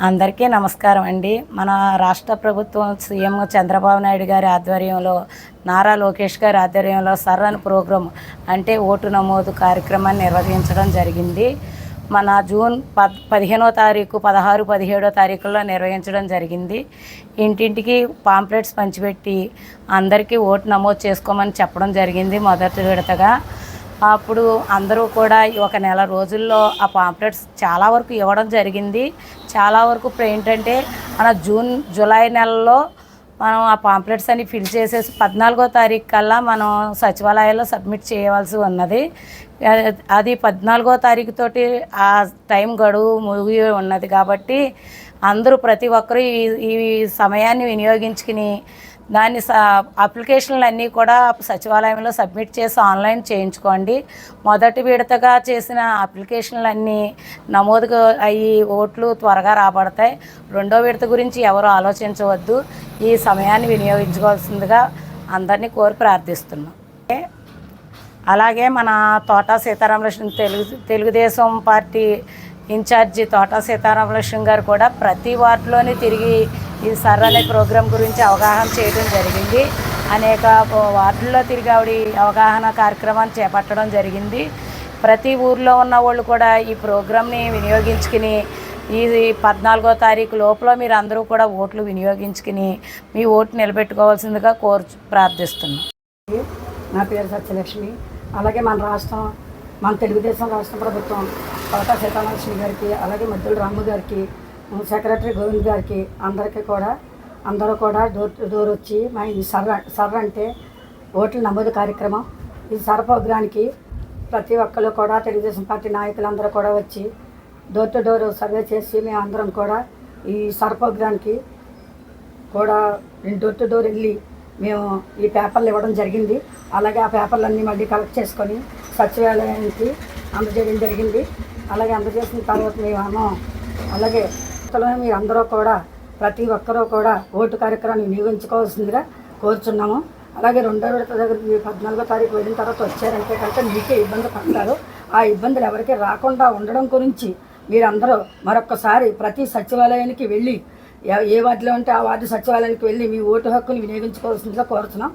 అందరికీ నమస్కారం అండి. మన రాష్ట్ర ప్రభుత్వం సీఎం చంద్రబాబు నాయుడు గారి ఆధ్వర్యంలో, నారా లోకేష్ గారి ఆధ్వర్యంలో సర్రన్ ప్రోగ్రాం అంటే ఓటు నమోదు కార్యక్రమాన్ని నిర్వహించడం జరిగింది. మన జూన్ 15వ తారీఖు, 16, 17వ తారీఖుల్లో నిర్వహించడం జరిగింది. ఇంటింటికి పాంప్లెట్స్ పంచిపెట్టి అందరికీ ఓటు నమోదు చేసుకోమని చెప్పడం జరిగింది మొదటి విడతగా. అప్పుడు అందరూ కూడా ఒక నెల రోజుల్లో ఆ పాంప్లెట్స్ చాలా వరకు ఇవ్వడం జరిగింది. చాలా వరకు ఇప్పుడు ఏంటంటే మన జూలై నెలలో మనం ఆ పాంప్లెట్స్ అన్ని ఫిల్ చేసేసి 14వ తారీఖు కల్లా మనం సచివాలయాల్లో సబ్మిట్ చేయవలసి ఉన్నది. అది 14వ తారీఖు తోటి ఆ టైం గడువు ముగిగి ఉన్నది కాబట్టి అందరూ ప్రతి ఒక్కరూ ఈ సమయాన్ని వినియోగించుకుని దాన్ని అప్లికేషన్లు అన్నీ కూడా సచివాలయంలో సబ్మిట్ చేసి ఆన్లైన్ చేయించుకోండి. మొదటి విడతగా చేసిన అప్లికేషన్లన్నీ నమోదు అయ్యి ఓట్లు త్వరగా రాబడతాయి. రెండో విడత గురించి ఎవరు ఆలోచించవద్దు. ఈ సమయాన్ని వినియోగించుకోవాల్సిందిగా అందరినీ కోరి ప్రార్థిస్తున్నాం. అలాగే మన తోటా సీతారామలక్ష్మి తెలుగుదేశం పార్టీ ఇన్ఛార్జి తోటా సీతారామలక్ష్మి గారు కూడా ప్రతి వార్డులోని తిరిగి ఈ సర్ అనే ప్రోగ్రాం గురించి అవగాహన చేయడం జరిగింది. అనేక వార్డుల్లో తిరిగి ఆవిడ అవగాహన కార్యక్రమాన్ని చేపట్టడం జరిగింది. ప్రతి ఊర్లో ఉన్న వాళ్ళు కూడా ఈ ప్రోగ్రాంని వినియోగించుకుని ఈ 14వ తారీఖు లోపల మీరు అందరూ కూడా ఓట్లు వినియోగించుకుని మీ ఓటు నిలబెట్టుకోవాల్సిందిగా ప్రార్థిస్తున్నాం. నా పేరు సత్యలక్ష్మి. అలాగే మన తెలుగుదేశం రాష్ట్ర ప్రభుత్వం తోటా సీతారామలక్ష్మి గారికి, అలాగే మద్దుల రాము గారికి, సెక్రటరీ గోవింద్ గారికి అందరూ కూడా డోర్ టు డోర్ వచ్చి మా ఈ సర్ర అంటే ఓట్ల నమోదు కార్యక్రమం, ఈ సర్ర ప్రోగ్రానికి ప్రతి ఒక్కరు కూడా తెలుగుదేశం పార్టీ నాయకులందరూ కూడా వచ్చి డోర్ టు డోర్ సర్వే చేసి మేము అందరం కూడా ఈ సర్ర ప్రోగ్రానికి కూడా డోర్ టు డోర్ వెళ్ళి మేము ఈ పేపర్లు ఇవ్వడం జరిగింది. అలాగే ఆ పేపర్లన్నీ మళ్ళీ కలెక్ట్ చేసుకొని సచివాలయానికి అందజేయడం జరిగింది. అలాగే అందజేసిన తర్వాత మేము అలాగే మీరు అందరూ కూడా ప్రతి ఒక్కరూ కూడా ఓటు కార్యక్రమాన్ని వినియోగించుకోవాల్సిందిగా కోరుచున్నాము. అలాగే రెండో విడత దగ్గర 14వ తారీఖు వెళ్ళిన తర్వాత వచ్చారంటే కనుక మీకే ఇబ్బంది పడతారు. ఆ ఇబ్బందులు ఎవరికి రాకుండా ఉండడం గురించి మీరందరూ మరొక్కసారి ప్రతి సచివాలయానికి వెళ్ళి ఏ వార్డులో ఉంటే ఆ వార్డు సచివాలయానికి వెళ్ళి మీ ఓటు హక్కుని వినియోగించుకోవాల్సిందిగా కోరుతున్నాం.